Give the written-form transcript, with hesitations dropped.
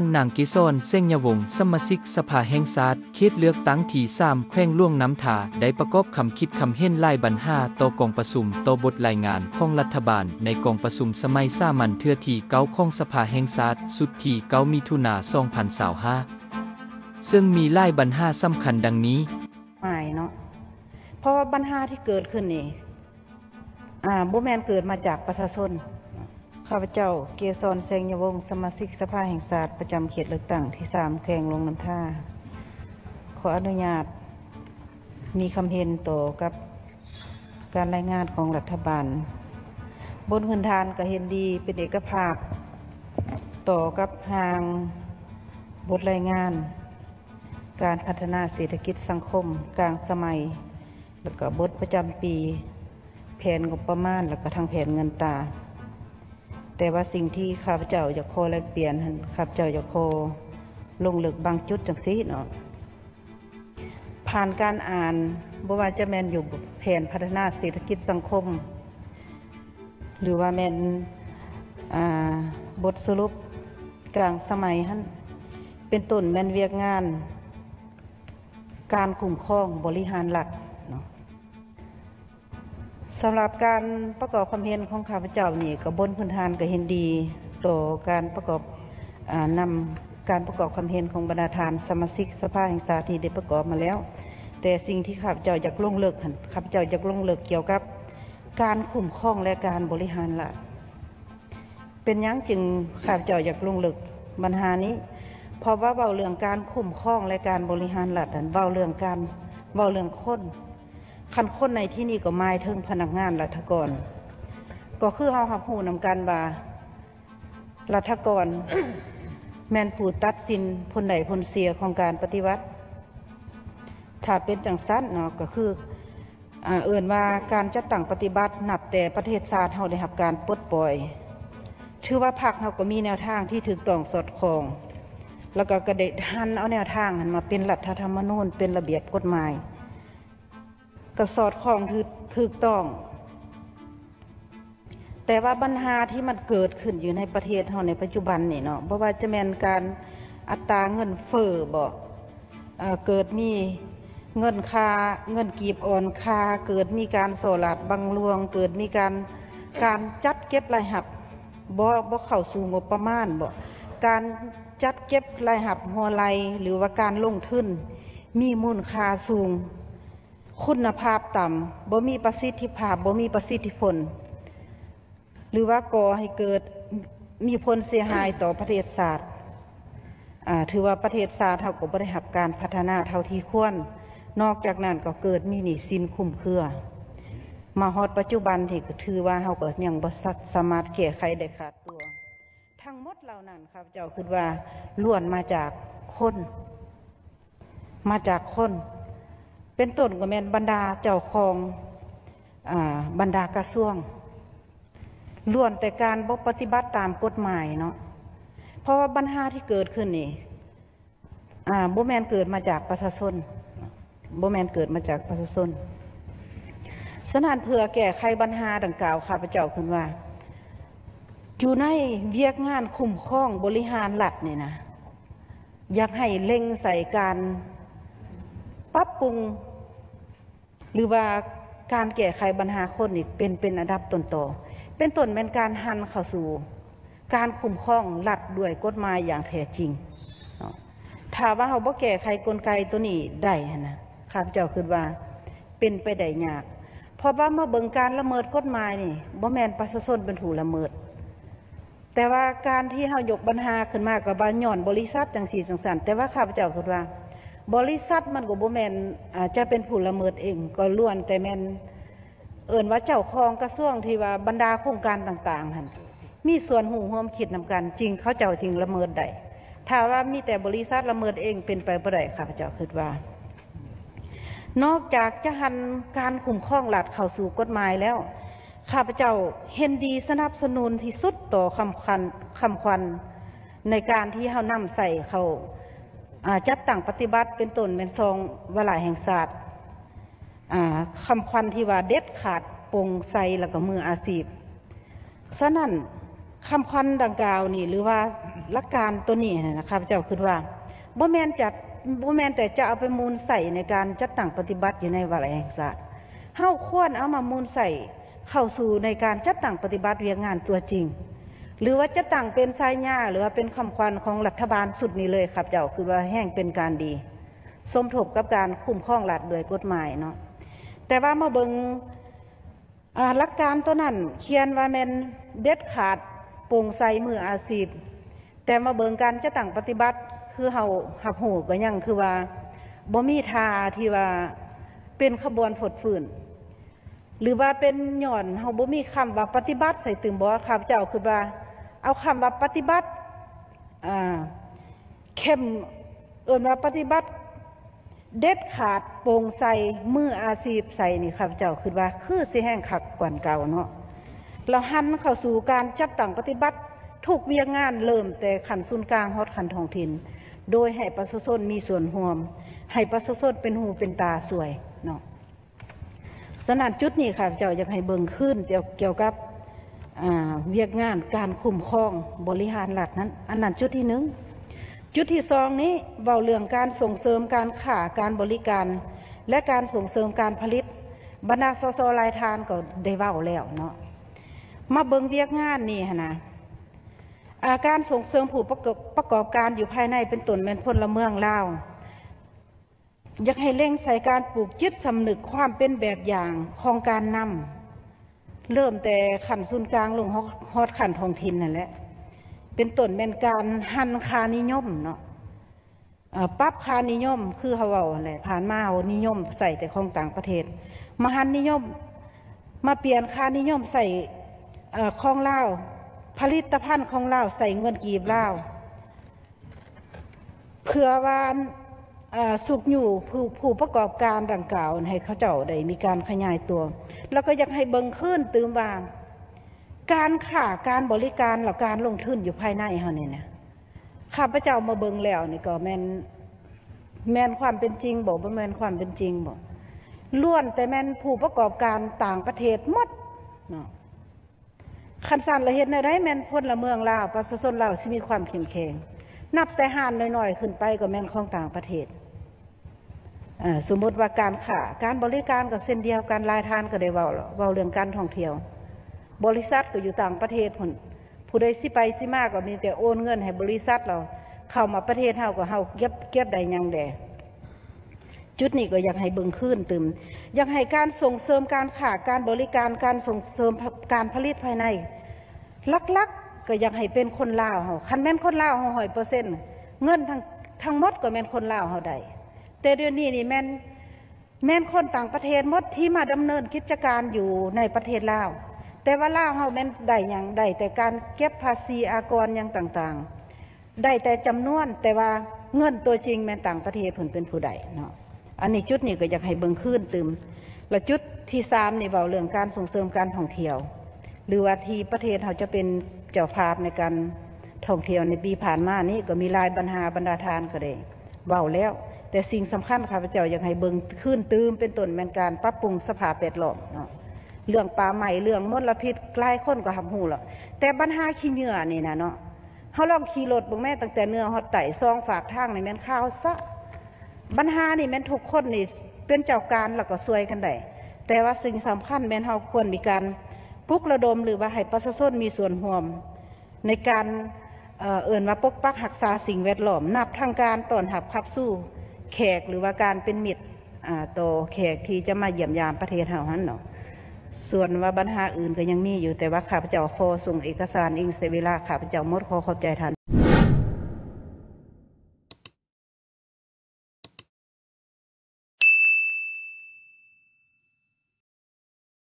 านนางกิโซนเส้งยวงศ์สมาชิกสภาแห่งชาติเขตเลือกตั้งที่3แขวงล่วงน้ำถาได้ประกอบคำคิดคำเห็นหลายบรรหาต่อกองประชุมต่อบทรายงานของรัฐบาลในกองประชุมสมัยสามัญเทื่อที่9ของสภาแห่งชาติสุดที่9มิถุนายน2025ซึ่งมีหลายบรรหาสำคัญดังนี้หมายเนาะเพราะว่าปัญหาที่เกิดขึ้นนี่บ่แม่นเกิดมาจากประชาชนข้าพเจ้าเกษรแสงยวงศ์สมาชิกสภาแห่งชาติประจำเขตเลือกตั้งที่3แขวงลงน้ำท่าขออนุญาตมีคำเห็นต่อกับการรายงานของรัฐบาลบนพื้นฐานก็เห็นดีเป็นเอกภาพต่อกับทางบทรายงานการพัฒนาเศรษฐกิจสังคมกลางสมัยแล้วก็บทประจำปีแผนงบประมาณแล้วก็ทางแผนเงินตราแต่ว่าสิ่งที่ข้าพเจ้าอยากขอแลกเปลี่ยนข้าพเจ้าอยากขอลงลึกบางจุดจังซี่เนาะผ่านการอ่านบ่ว่าจะแม่นอยู่แผนพัฒนาเศรษฐกิจสังคมหรือว่าแม่นบทสรุปกลางสมัยหั่นเป็นต้นแม่นเวียกงานการคุ้มครองบริหารรัฐเนาะสำหรับการประกอบความเห็นของข้าพเจ้านี่ก็บนพื้นฐานก็เห็นดีต่อการประกอบนำการประกอบความเห็นของบรรดาท่านสมาชิกสภาแห่งชาติที่ได้ประกอบมาแล้วแต่สิ่งที่ข้าพเจ้าอยากลงลึกข้าพเจ้าอยากลงลึกเกี่ยวกับการคุ้มครองและการบริหารรัฐเป็นหยังจึงข้าพเจ้าอยากลงลึกปัญหานี้เพราะว่าเว้าเรื่องการคุ้มครองและการบริหารรัฐเว้าเรื่องคนคันคนในที่นี้ก็หมายถึงพนักงานรัฐกรก็คือเฮารับรู้นำกันว่ารัฐกร แม่นผู้ตัดสินผลใดผลเสียของการปฏิวัติถ้าเป็นจังซั่นเนาะก็คือเอิ้นว่าการจัดตั้งปฏิบัตินับแต่ประเทศชาติเฮาได้รับการปลดปล่อยถือว่าพรรคเฮาก็มีแนวทางที่ถูกต้องสอดคล้องแล้วก็กระเดะหันเอาแนวทางหันมาเป็นรัฐธรรมนูญเป็นระเบียบกฎหมายก็สอดคล้องถูกต้องแต่ว่าปัญหาที่มันเกิดขึ้นอยู่ในประเทศเฮาในปัจจุบันนี่เนาะบ่ว่าจะแม่นการอัตราเงินเฟ้อบ่เกิดมีเงินกีบอ่อนค่าเกิดมีการโซลาดบังหลวงเกิดมีการจัดเก็บรายรับบ่เข้าสู่งบประมาณบ่การจัดเก็บรายรับหัวไหลหรือว่าการลงทุนมีมูลค่าสูงคุณภาพต่ำบ่มีประสิทธิภาพบ่มีประสิทธิผลหรือว่าก่อให้เกิดมีผลเสียหายต่อประเทศชาติถือว่าประเทศชาติเฮาก็บ่ได้รับการพัฒนาเท่าที่ควรนอกจากนั้นก็เกิดมีหนี้สินคลุมเครือมาฮอดปัจจุบันที่ก็ถือว่าเฮาก็ยังบ่สามารถแก้ไขได้ขาดตัวทั้งหมดเหล่านั้นครับเจ้าคิดว่าล้วนมาจากคนเป็นต้นก็แม่นบรรดาเจ้าของบรรดากระทรวงล้วนแต่การบ่ปฏิบัติตามกฎหมายเนาะเพราะว่าปัญหาที่เกิดขึ้นนี่บ่แม่นเกิดมาจากประชาชนฉะนั้นเพื่อแก้ไขปัญหาดังกล่าวข้าพเจ้าคิดว่าอยู่ในเวียกงานคุ้มครองบริหารรัฐนี่นะอยากให้เล็งใส่การปรับปรุงหรือว่าการแก้ไขปัญหาคนนี่เป็นอันดับต้นเป็นการหันเข้าสู่การคุ้มครองรัฐด้วยกฎหมายอย่างแท้จริงถ้าว่าเราบ่แก้ไขกลไกตัวนี้ได้นะข้าพเจ้าคิดว่าเป็นไปได้ยากเพราะว่ามาเบิ่งการละเมิดกฎหมายนี่บ่แม่นประชาชนเป็นผู้ละเมิดแต่ว่าการที่เฮายกปัญหาขึ้นมาก็บ่ย้อนบริษัทจังซี่จังซั่นแต่ว่าข้าพเจ้าคิดว่าบริษัทมันก็บ่แม่นจะเป็นผู้ละเมิดเองก็ล้วนแต่แม่นเอิ้นว่าเจ้าของกระทรวงที่ว่าบรรดาโครงการต่างๆหั่นมีส่วนร่วมคิดนำกันจริงเขาเจ้าจริงละเมิดได้ถ้าว่ามีแต่บริษัทละเมิดเองเป็นไปบ่ได้ข้าพเจ้าคิดว่านอกจากจะหันการคุ้มครองรัฐเข้าสู่กฎหมายแล้วข้าพเจ้าเห็นดีสนับสนุนที่สุดต่อคำขวัญในการที่เฮานำใส่เข้าจัดตั้งปฏิบัติเป็นต้นเป็นซองวาระแห่งชาติคำขวัญที่ว่าเด็ดขาดโปร่งใสแล้วก็มืออาชีพฉะนั้นคำขวัญดังกล่าวนี่หรือว่า หลักการตัวนี้นะครับเจ้าคือว่าบ่แม่นแต่จะเอาไปมูลใส่ในการจัดตั้งปฏิบัติอยู่ในวาระแห่งชาติเฮาควรเอามามูลใส่เข้าสู่ในการจัดตั้งปฏิบัติเวียงงานตัวจริงหรือว่าจะตั้งเป็นสายญาหรือว่าเป็นคำขวัญของรัฐบาลสุดนี้เลยครับเจ้าคือว่าแห่งเป็นการดีสมทบกับการคุ้มครองรัฐโดยกฎหมายเนาะแต่ว่ามาเบิ่งหลักการตัวนั้นเขียนว่าแม่นเด็ดขาดโปร่งใสมืออาชีพแต่มาเบิ่งการจะตั้งปฏิบัติคือเฮาหับหูก็ยังคือว่าบ่มีทาที่ว่าเป็นขบวนผดฝืนหรือว่าเป็นหย่อนเฮาบ่มีคำว่าปฏิบัติใส่ตึมบ่ครับเจ้าคือว่าเอาคำว่าปฏิบัติเข้มว่าปฏิบัติเด็ดขาดโปร่งใสมืออาชีพใส่นี่ครับเจ้าคือว่าคือสิแห้งคักกว่าเก่าเนาะเราหันเข้าสู่การจัดตั้งปฏิบัติทุกเวียงงานเริ่มแต่ขั้นศูนย์กลางฮอดขั้นท้องถิ่นโดยให้ประชาชนมีส่วนร่วมให้ประชาชนเป็นหูเป็นตาสวยเนาะสนานจุดนี้ค่ะเจ้าอยากให้เบิ่งขึ้นเกี่ยวกับเวียกงานการคุ้มครองบริหารรัฐนั้นอันนั้นจุดที่หนึ่งจุดที่สองนี้เว้าเรื่องการส่งเสริมการค้าการบริการและการส่งเสริมการผลิตบรรดาสสรายทานก็ได้เว้าแล้วเนาะมาเบิ่งเวียกงานนี่นะการส่งเสริมผู้ประกอบการอยู่ภายในเป็นต้นเป็นพลเมืองลาวอยากให้เร่งใส่การปลูกจิตสำนึกความเป็นแบบอย่างของการนำเริ่มแต่ขั้นศูนย์กลางลงฮอดขั้นท้องถิ่นนั่นแหละเป็นต้นเป็นการหันค่านิยมเนาะปรับค่านิยมคือเขาเอาอะไรผ่านมาเอานิยมใส่แต่ของต่างประเทศมาหันนิยมมาเปลี่ยนค่านิยมใส่ของลาวผลิตภัณฑ์ของลาวใส่เงินกีบลาวเพื่อว่าสุกอยู่ผู้ประกอบการดังกล่าวให้เขาเจ้าได้มีการขยายตัวแล้วก็อยากให้เบิ่งขึ้นตื่มบางการค้าการบริการและการลงทุนอยู่ภายในเฮานี่นะข้าพเจ้ามาเบิ่งแล้วนี่ก็แม่นความเป็นจริงบ่แม่นความเป็นจริงบ่ล้วนแต่แม่นผู้ประกอบการต่างประเทศหมดเนาะคันสั่นละเฮ็ดได้แม่นพลเมืองลาวประชาชนลาวสิมีความเข้มแข็งนับแต่ห่านน้อยๆขึ้นไปก็แม่นของต่างประเทศสมมติว่าการค้าการบริการก็เส้นเดียวกันรายทานก็ได้เว้าเรื่องการท่องเที่ยวบริษัทก็อยู่ต่างประเทศผู้ใดสิไปสิมาก็มีแต่โอนเงินให้บริษัทเราเข้ามาประเทศเฮาก็เฮาเก็บได้ยังแดจุดนี้ก็อยากให้เบิ่งขึ้นตื่มอยากให้การส่งเสริมการค้าการบริการการส่งเสริมการผลิตภายในลักๆก็อยากให้เป็นคนลาวเฮาคันแม่นคนลาวเฮา100%เงินทั้งหมดก็แม่นคนลาวเฮาได้แต่เดี๋ยวนี้นี่แม่นคนต่างประเทศหมดที่มาดำเนินกิจการอยู่ในประเทศลาวแต่ว่าลาวเฮาแม่นได้หยังได้แต่การเก็บภาษีอากรอย่างต่างๆได้แต่จำนวนแต่ว่าเงินตัวจริงแม่นต่างประเทศเพิ่นเป็นผู้ใดเนาะอันนี้จุดนี้ก็อยากให้เบิ่งขึ้นตื่มและจุดที่3นี่เว้าเรื่องการส่งเสริมการท่องเที่ยวหรือว่าที่ประเทศเฮาจะเป็นเจ้าภาพในการท่องเที่ยวในปีผ่านมานี้ก็มีหลายปัญหาบรรดาทานก็ได้เว้าแล้วแต่สิ่งสำคัญข้าพเจ้าอยากให้เบิ่งขึ้นตื่มเป็นต้นแม่นการปรับปรุงสภาพแวดล้อมเนาะเรื่องป่าใหม่เรื่องมลพิษหลายคนก็รับรู้แล้วแต่ปัญหาขี้เหงื่อนี่นะเนาะเฮาลองขี่รถเบิ่งแม่ตั้งแต่เหนือฮอดใต้ซองฝากทางนี่แม่นข่าวซะปัญหานี่แม่นทุกคนนี่เป็นเจ้าการแล้วก็ช่วยกันได้แต่ว่าสิ่งสำคัญแม่นเฮาควรมีการปลุกระดมหรือว่าให้ประชาชนมีส่วนร่วมในการว่าปกปักรักษาสิ่งแวดล้อมนับทางการต้อนรับขับสู้แขกหรือว่าการเป็นมิตรต่อแขกที่จะมาเยี่ยมยามประเทศเฮาหั่นเนาะส่วนว่าปัญหาอื่นก็ยังมีอยู่แต่ว่าข้าพเจ้าขอส่งเอกสารเองเสียเวลาข้าพเจ้าหมดขอขอบใจท่าน